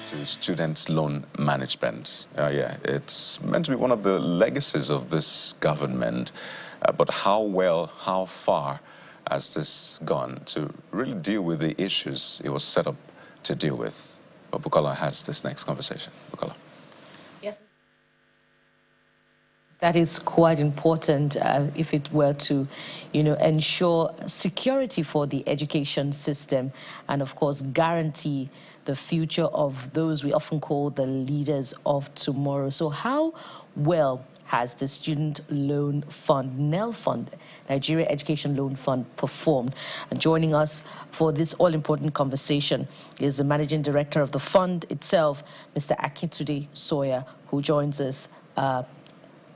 to student loan management. Yeah, it's meant to be one of the legacies of this government. But how far has this gone to really deal with the issues it was set up to deal with? But Bukola has this next conversation. Bukola. Yes. That is quite important if it were to, ensure security for the education system and, of course, guarantee the future of those we often call the leaders of tomorrow. So how well has the Student Loan Fund, NELFUND, Nigeria Education Loan Fund, performed? And joining us for this all-important conversation is the Managing Director of the fund itself, Mr. Akintunde Sawyerr, who joins us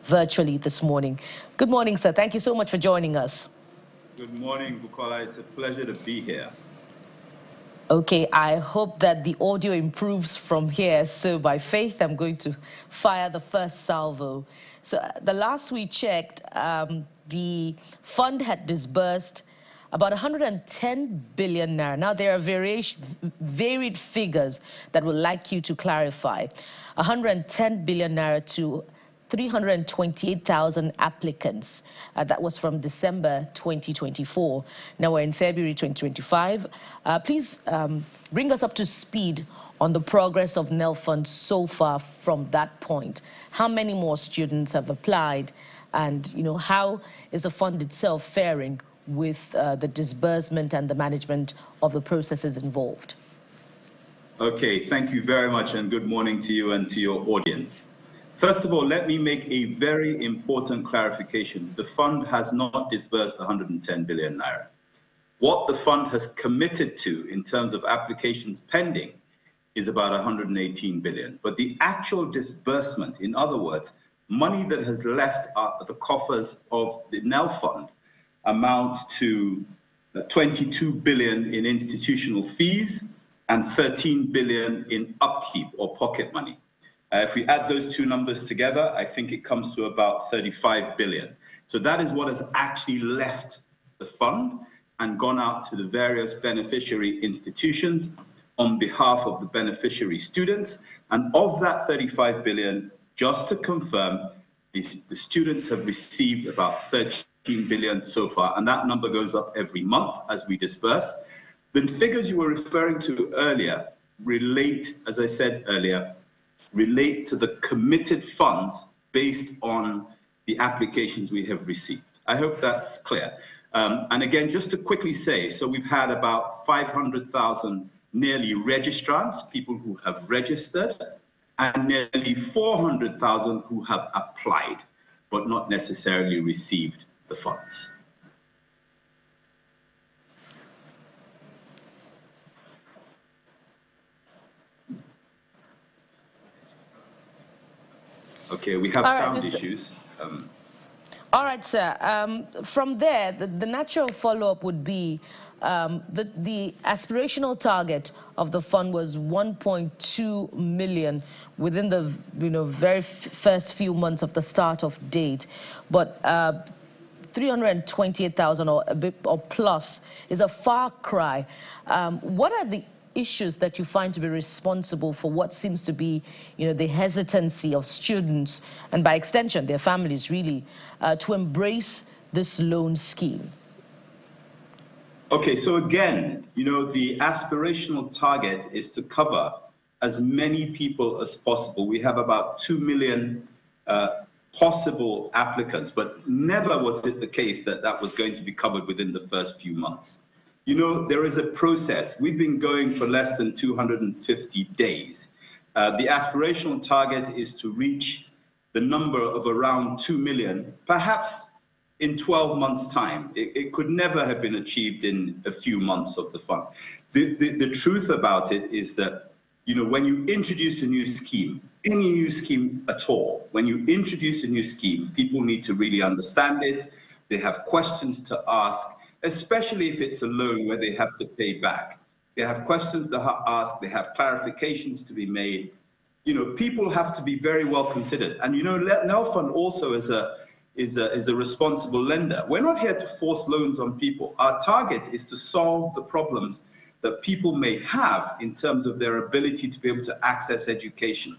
virtually this morning. Good morning, sir. Thank you so much for joining us. Good morning, Bukola. It's a pleasure to be here. Okay, I hope that the audio improves from here. So by faith, I'm going to fire the first salvo. So the last we checked, the fund had disbursed about 110 billion naira. Now, there are varied figures that would like you to clarify. 110 billion naira to 328,000 applicants. That was from December 2024. Now we're in February 2025. Please bring us up to speed on the progress of NELFUND so far from that point. How many more students have applied? And how is the fund itself faring with the disbursement and the management of the processes involved? Okay, thank you very much, and good morning to you and to your audience. First of all, let me make a very important clarification. The fund has not disbursed 110 billion naira. What the fund has committed to in terms of applications pending is about 118 billion. But the actual disbursement, in other words, money that has left the coffers of the NELFUND amounts to 22 billion in institutional fees and 13 billion in upkeep or pocket money. If we add those two numbers together, I think it comes to about 35 billion. So that is what has actually left the fund and gone out to the various beneficiary institutions on behalf of the beneficiary students. And of that 35 billion, just to confirm, the students have received about 13 billion so far, and that number goes up every month as we disperse. The figures you were referring to earlier relate, as I said earlier, relate to the committed funds based on the applications we have received. I hope that's clear. And again, just to quickly say, so we've had about 500,000 nearly registrants, people who have registered, and nearly 400,000 who have applied, but not necessarily received the funds. Okay, we have sound issues. All right, sir. From there, the natural follow-up would be the aspirational target of the fund was 1.2 million within the very first few months of the start of date, but 328,000 or a bit or plus is a far cry. What are the issues that you find to be responsible for what seems to be, the hesitancy of students and by extension their families really to embrace this loan scheme? Okay, so again, the aspirational target is to cover as many people as possible. We have about 2 million possible applicants, but never was it the case that that was going to be covered within the first few months. There is a process. We've been going for less than 250 days. The aspirational target is to reach the number of around 2 million, perhaps in 12 months' time. It could never have been achieved in a few months of the fund. The truth about it is that, when you introduce a new scheme, any new scheme at all, when you introduce a new scheme, people need to really understand it. They have questions to ask, especially if it's a loan where they have to pay back. They have questions to ask, they have clarifications to be made. People have to be very well considered. And NELFUND also is a responsible lender. We're not here to force loans on people. Our target is to solve the problems that people may have in terms of their ability to be able to access education,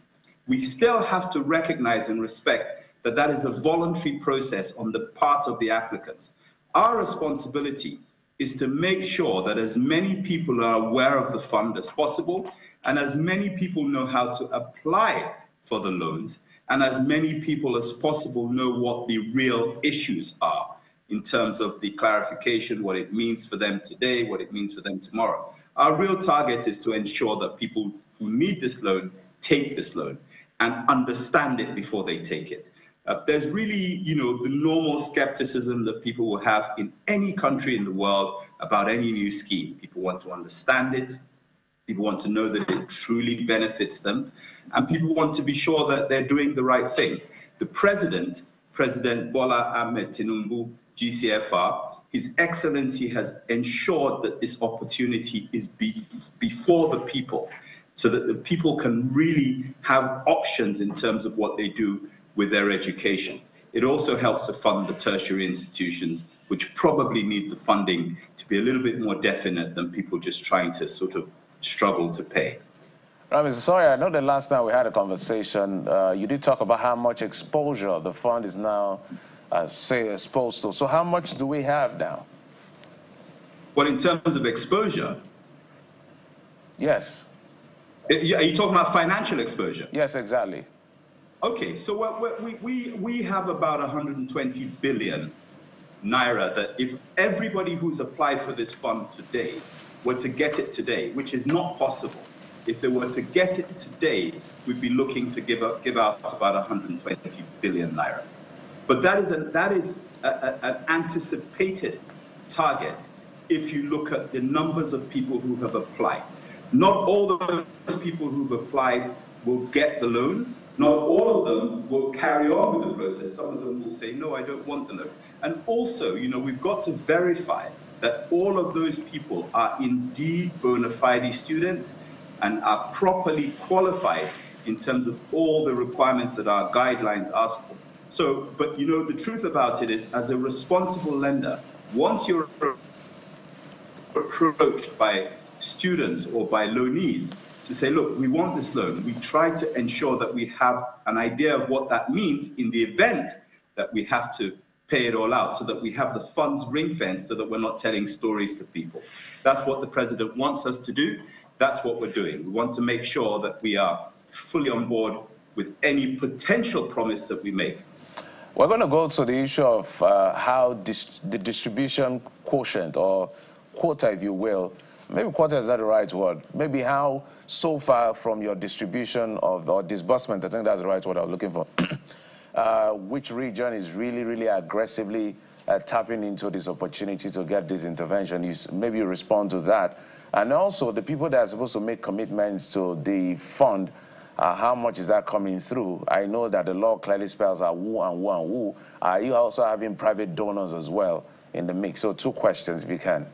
we still have to recognize and respect that that is a voluntary process on the part of the applicants. Our responsibility is to make sure that as many people are aware of the fund as possible, and as many people know how to apply for the loans, and as many people as possible know what the real issues are in terms of the clarification, what it means for them today, what it means for them tomorrow. Our real target is to ensure that people who need this loan take this loan and understand it before they take it. There's really, the normal skepticism that people will have in any country in the world about any new scheme. People want to understand it. People want to know that it truly benefits them. And people want to be sure that they're doing the right thing. The President Bola Ahmed Tinubu, GCFR, His Excellency has ensured that this opportunity is before the people, so that the people can really have options in terms of what they do with their education. It also helps to fund the tertiary institutions, which probably need the funding to be a little bit more definite than people just trying to sort of struggle to pay. Right, Mr. Sawyerr, I know the last time we had a conversation, you did talk about how much exposure the fund is now, say, exposed to. So how much do we have now? Well, in terms of exposure? Yes. Are you talking about financial exposure? Yes, exactly. Okay, so we have about 120 billion naira that if everybody who's applied for this fund today were to get it today, which is not possible, if they were to get it today, we'd be looking to give out about 120 billion naira. But that is an anticipated target if you look at the numbers of people who have applied. Not all those people who've applied will get the loan. Not all of them will carry on with the process. Some of them will say, no, I don't want the loan. And also, we've got to verify that all of those people are indeed bona fide students and are properly qualified in terms of all the requirements that our guidelines ask for. So, but the truth about it is, as a responsible lender, once you're approached by students or by loanees to say, look, we want this loan, we try to ensure that we have an idea of what that means in the event that we have to pay it all out, so that we have the funds ring-fenced, so that we're not telling stories to people. That's what the President wants us to do. That's what we're doing. We want to make sure that we are fully on board with any potential promise that we make. We're going to go to the issue of how the distribution quotient, or quota, if you will, maybe quota is not the right word, maybe how so far from your distribution of, or disbursement, I think that's the right word I was looking for, which region is really, really aggressively tapping into this opportunity to get this intervention. Maybe you respond to that. And also the people that are supposed to make commitments to the fund, how much is that coming through? I know that the law clearly spells out who and who and who. Are you also having private donors as well in the mix? So 2 questions, if you can.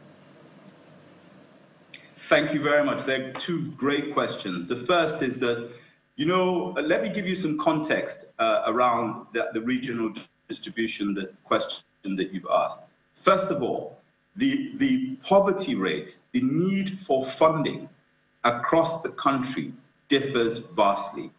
Thank you very much. They're 2 great questions. The first is that, let me give you some context around the regional distribution question that you've asked. First of all, the poverty rates, the need for funding across the country differs vastly.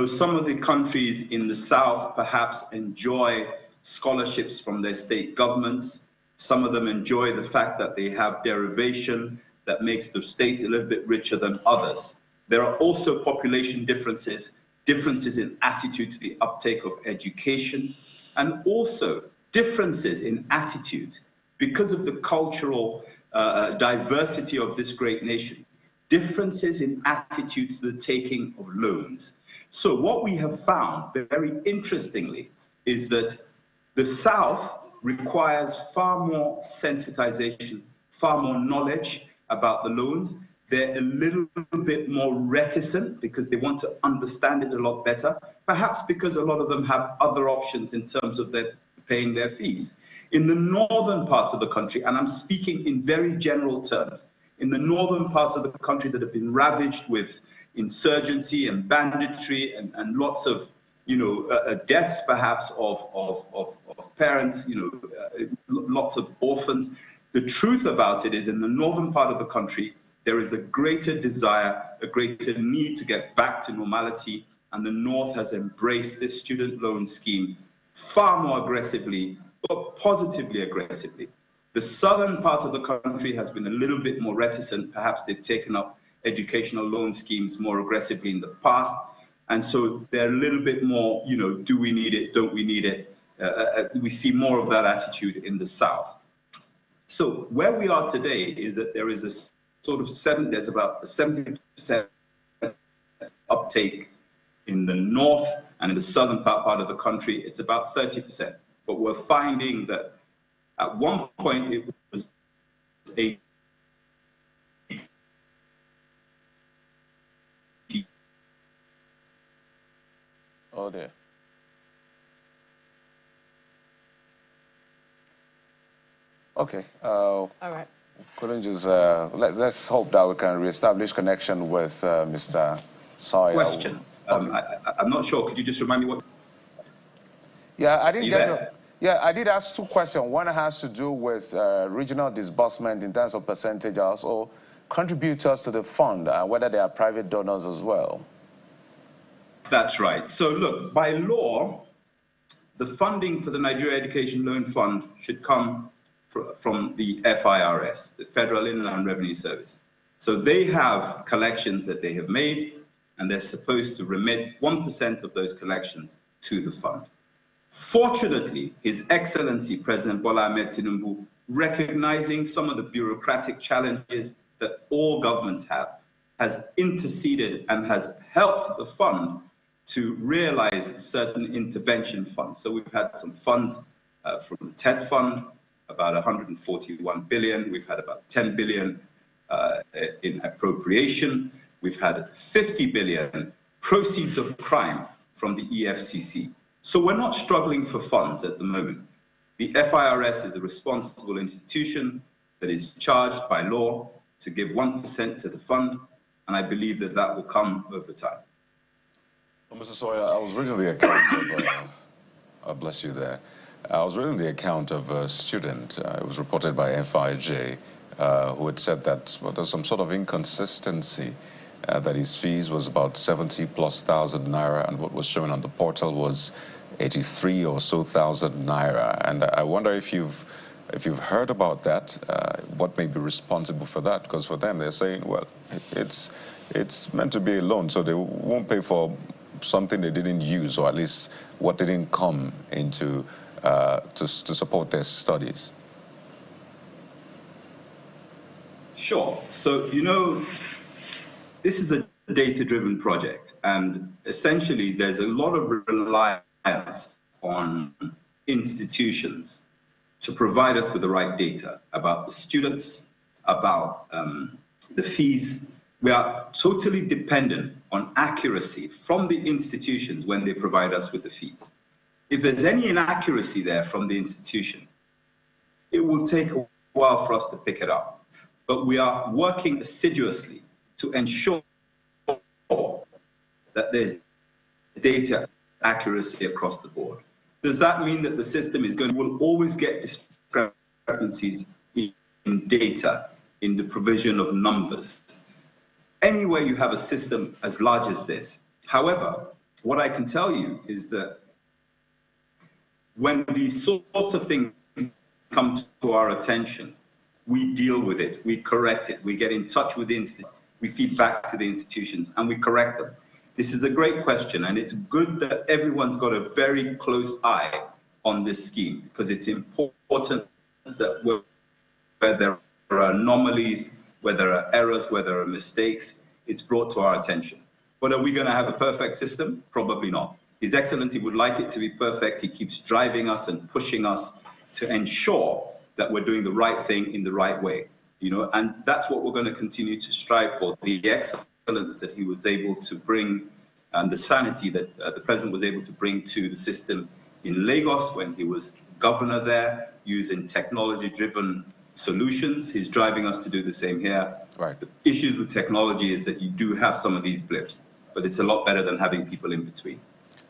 Some of the countries in the South perhaps enjoy scholarships from their state governments. Some of them enjoy the fact that they have derivation that makes the states a little bit richer than others. There are also population differences in attitude to the uptake of education, and also differences in attitude because of the cultural diversity of this great nation, differences in attitude to the taking of loans. So what we have found, very interestingly, is that the South requires far more sensitization, far more knowledge about the loans. They're a little bit more reticent because they want to understand it a lot better, perhaps because a lot of them have other options in terms of paying their fees. In the northern parts of the country, and I'm speaking in very general terms, in the northern parts of the country that have been ravaged with insurgency and banditry and lots of deaths perhaps of parents, lots of orphans. The truth about it is, in the northern part of the country, there is a greater desire, a greater need to get back to normality, and the North has embraced this student loan scheme far more aggressively, but positively aggressively. The southern part of the country has been a little bit more reticent. Perhaps they've taken up educational loan schemes more aggressively in the past. And so they're a little bit more, you know, do we need it, don't we need it? We see more of that attitude in the South. So where we are today is that there is a sort of there's about a 70% uptake in the North, and in the southern part of the country, it's about 30%. But we're finding that at one point it was a Oh dear. Okay. All right. Couldn't just let's hope that we can reestablish connection with Mr. Sawyerr. Question. I'm not sure. Could you just remind me what? Yeah, I didn't get there? Yeah, I did ask two questions. One has to do with regional disbursement in terms of percentage, also contributors to the fund, whether they are private donors as well. That's right. So look, by law, the funding for the Nigeria Education Loan Fund should come from the FIRS, the Federal Inland Revenue Service. So they have collections that they have made, and they're supposed to remit 1% of those collections to the fund. Fortunately, His Excellency President Bola Ahmed Tinubu, recognizing some of the bureaucratic challenges that all governments have, has interceded and has helped the fund to realize certain intervention funds. So we've had some funds from the TED Fund, about 141 billion. We've had about 10 billion in appropriation. We've had 50 billion proceeds of crime from the EFCC. So we're not struggling for funds at the moment. The FIRS is a responsible institution that is charged by law to give 1% to the fund, and I believe that that will come over time. Well, Mr. Sawyerr, I was reading the account of, bless you there. I was reading the account of a student, it was reported by FIJ, who had said that there's some sort of inconsistency, that his fees was about 70,000+ naira, and what was shown on the portal was 83 or so thousand naira. And I wonder if you've heard about that, what may be responsible for that? Because for them, they're saying, well, it's meant to be a loan, so they won't pay for something they didn't use, or at least what didn't come into to support their studies. Sure. So, you know, this is a data-driven project, and essentially there's a lot of reliance on institutions to provide us with the right data about the students, about the fees. We are totally dependent on accuracy from the institutions when they provide us with the fees. If there's any inaccuracy there from the institution, it will take a while for us to pick it up. But we are working assiduously to ensure that there's data accuracy across the board. Does that mean that the system will always get discrepancies in data, in the provision of numbers? Anywhere you have a system as large as this. However, what I can tell you is that when these sorts of things come to our attention, we deal with it, we correct it, we get in touch with the institutions, we feed back to the institutions, and we correct them. This is a great question, and it's good that everyone's got a very close eye on this scheme, because it's important that where there are anomalies, where there are errors, where there are mistakes, it's brought to our attention. But are we going to have a perfect system? Probably not. His Excellency would like it to be perfect. He keeps driving us and pushing us to ensure that we're doing the right thing in the right way. You know, and that's what we're going to continue to strive for. The excellence that he was able to bring, and the sanity that the president was able to bring to the system in Lagos when he was governor there, using technology-driven solutions. He's driving us to do the same here. Right. The issues with technology is that you do have some of these blips, but it's a lot better than having people in between.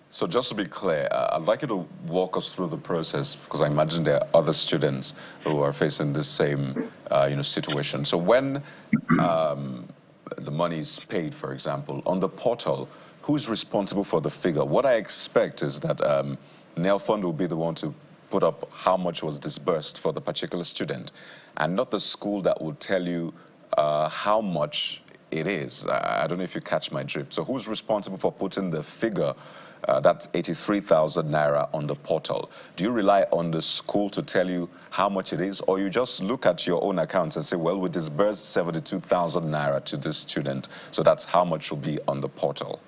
So just to be clear, I'd like you to walk us through the process, because I imagine there are other students who are facing this same situation. So when the money is paid, for example, on the portal, who's responsible for the figure? What I expect is that NELFUND will be the one to put up how much was disbursed for the particular student, and not the school that will tell you how much it is. I don't know if you catch my drift. So who's responsible for putting the figure, that's 83,000 naira, on the portal? Do you rely on the school to tell you how much it is, or you just look at your own account and say, well, we disbursed 72,000 naira to this student, so that's how much will be on the portal?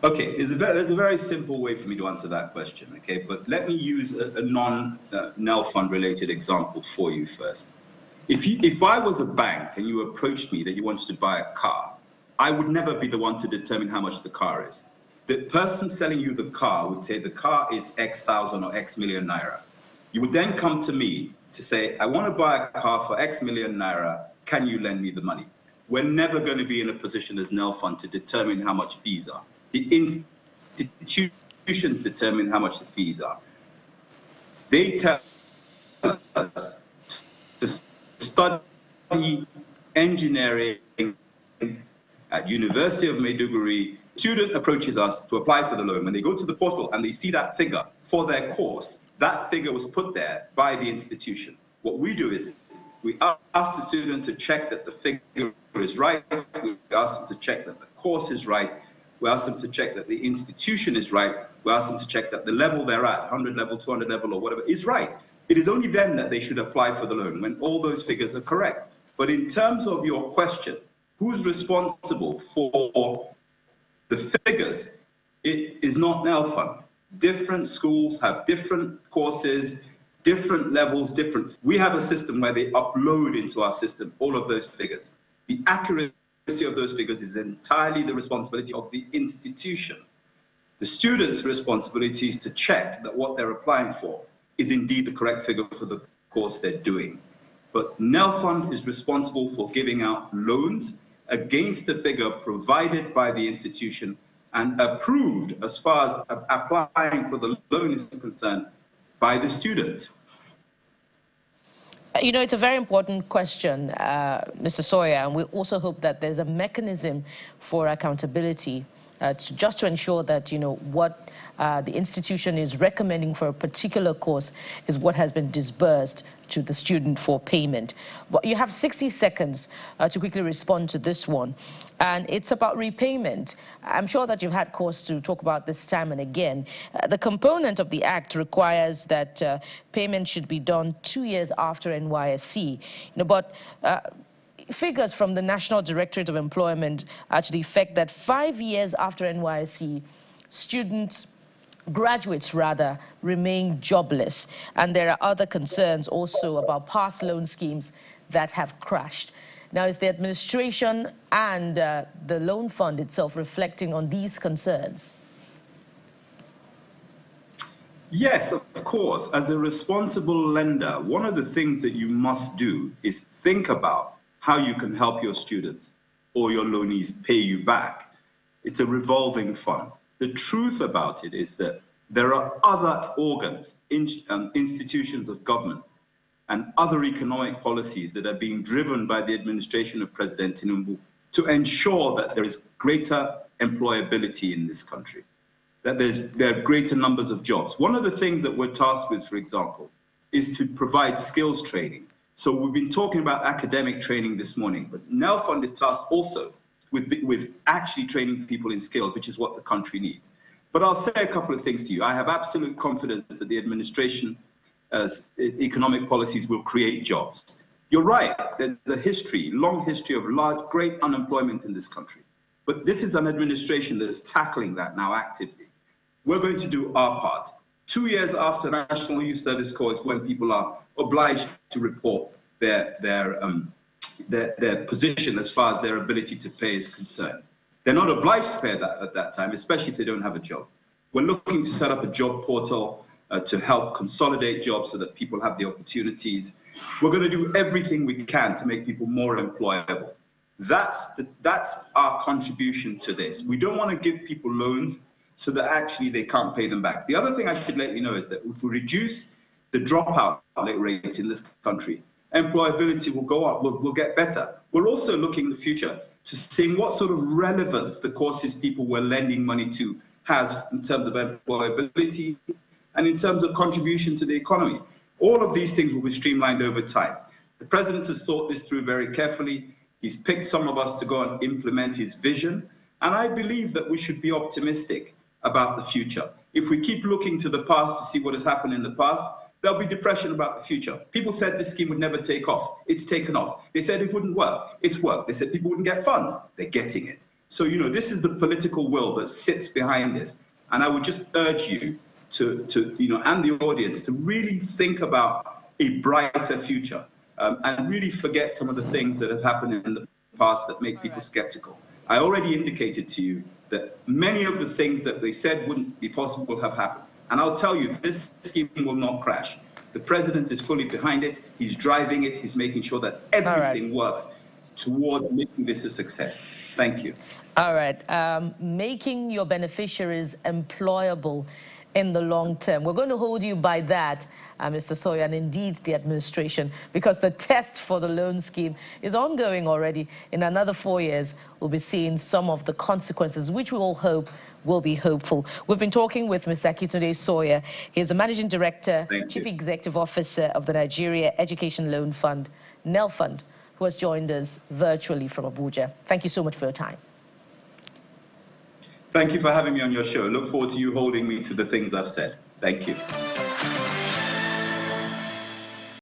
Okay, there's a very simple way for me to answer that question, okay? But let me use a non-NELFUND related example for you first. If I was a bank and you approached me that you wanted to buy a car, I would never be the one to determine how much the car is. The person selling you the car would say the car is X thousand or X million naira. You would then come to me to say, I want to buy a car for X million naira, can you lend me the money? We're never going to be in a position as NELFUND to determine how much fees are. The institutions determine how much the fees are. They tell us to study engineering at University of Maiduguri. Student approaches us to apply for the loan. When they go to the portal and they see that figure for their course, that figure was put there by the institution. What we do is we ask the student to check that the figure is right. We ask them to check that the course is right. We ask them to check that the institution is right. We ask them to check that the level they're at, 100 level, 200 level, or whatever, is right. It is only then that they should apply for the loan, when all those figures are correct. But in terms of your question, who's responsible for the figures? It is not NELFUND. Different schools have different courses, different levels, different. We have a system where they upload into our system all of those figures. The accuracy of those figures is entirely the responsibility of the institution. The student's responsibility is to check that what they're applying for is indeed the correct figure for the course they're doing. But NELFUND is responsible for giving out loans against the figure provided by the institution and approved, as far as applying for the loan is concerned, by the student. You know, it's a very important question, Mr. Sawyerr, and we also hope that there's a mechanism for accountability just to ensure that, you know, what the institution is recommending for a particular course is what has been disbursed to the student for payment. But you have 60 seconds to quickly respond to this one. And it's about repayment. I'm sure that you've had cause to talk about this time and again. The component of the Act requires that payment should be done 2 years after NYSC. But figures from the National Directorate of Employment are to the effect that 5 years after NYSC, graduates rather, remain jobless. And there are other concerns also about past loan schemes that have crashed. Now, is the administration and the loan fund itself reflecting on these concerns? Yes, of course. As a responsible lender, one of the things that you must do is think about how you can help your students or your loanees pay you back. It's a revolving fund. The truth about it is that there are other organs, institutions of government, and other economic policies that are being driven by the administration of President Tinubu to ensure that there is greater employability in this country, that there are greater numbers of jobs. One of the things that we're tasked with, for example, is to provide skills training. So we've been talking about academic training this morning, but NELFUND is tasked also with actually training people in skills, which is what the country needs. But I'll say a couple of things to you. I have absolute confidence that the administration economic policies will create jobs. You're right, there's a history, long history of great unemployment in this country. But this is an administration that is tackling that now actively. We're going to do our part. 2 years after National Youth Service Corps is when people are obliged to report their position as far as their ability to pay is concerned. They're not obliged to pay that at that time, especially if they don't have a job. We're looking to set up a job portal to help consolidate jobs so that people have the opportunities. We're going to do everything we can to make people more employable. That's our contribution to this. We don't want to give people loans so that actually they can't pay them back. The other thing I should let you know is that if we reduce the dropout rate in this country, employability will go up, will get better. We're also looking in the future to seeing what sort of relevance the courses people were lending money to has in terms of employability and in terms of contribution to the economy. All of these things will be streamlined over time. The president has thought this through very carefully. He's picked some of us to go and implement his vision. And I believe that we should be optimistic about the future. If we keep looking to the past to see what has happened in the past, there'll be depression about the future. People said this scheme would never take off. It's taken off. They said it wouldn't work. It's worked. They said people wouldn't get funds. They're getting it. So, you know, this is the political will that sits behind this. And I would just urge you to you know, and the audience to really think about a brighter future and really forget some of the things that have happened in the past that make people skeptical. I already indicated to you that many of the things that they said wouldn't be possible have happened. And I'll tell you, this scheme will not crash. The president is fully behind it. He's driving it. He's making sure that everything works towards making this a success. Thank you. All right. Making your beneficiaries employable in the long term. We're going to hold you by that, Mr. Sawyerr, and indeed the administration, because the test for the loan scheme is ongoing already. In another 4 years, we'll be seeing some of the consequences, which we all hope will be hopeful. We've been talking with Mr. Akintunde Sawyerr. He is the Managing Director, Chief Executive Officer of the Nigeria Education Loan Fund, NELFUND, who has joined us virtually from Abuja. Thank you so much for your time. Thank you for having me on your show. Look forward to you holding me to the things I've said. Thank you.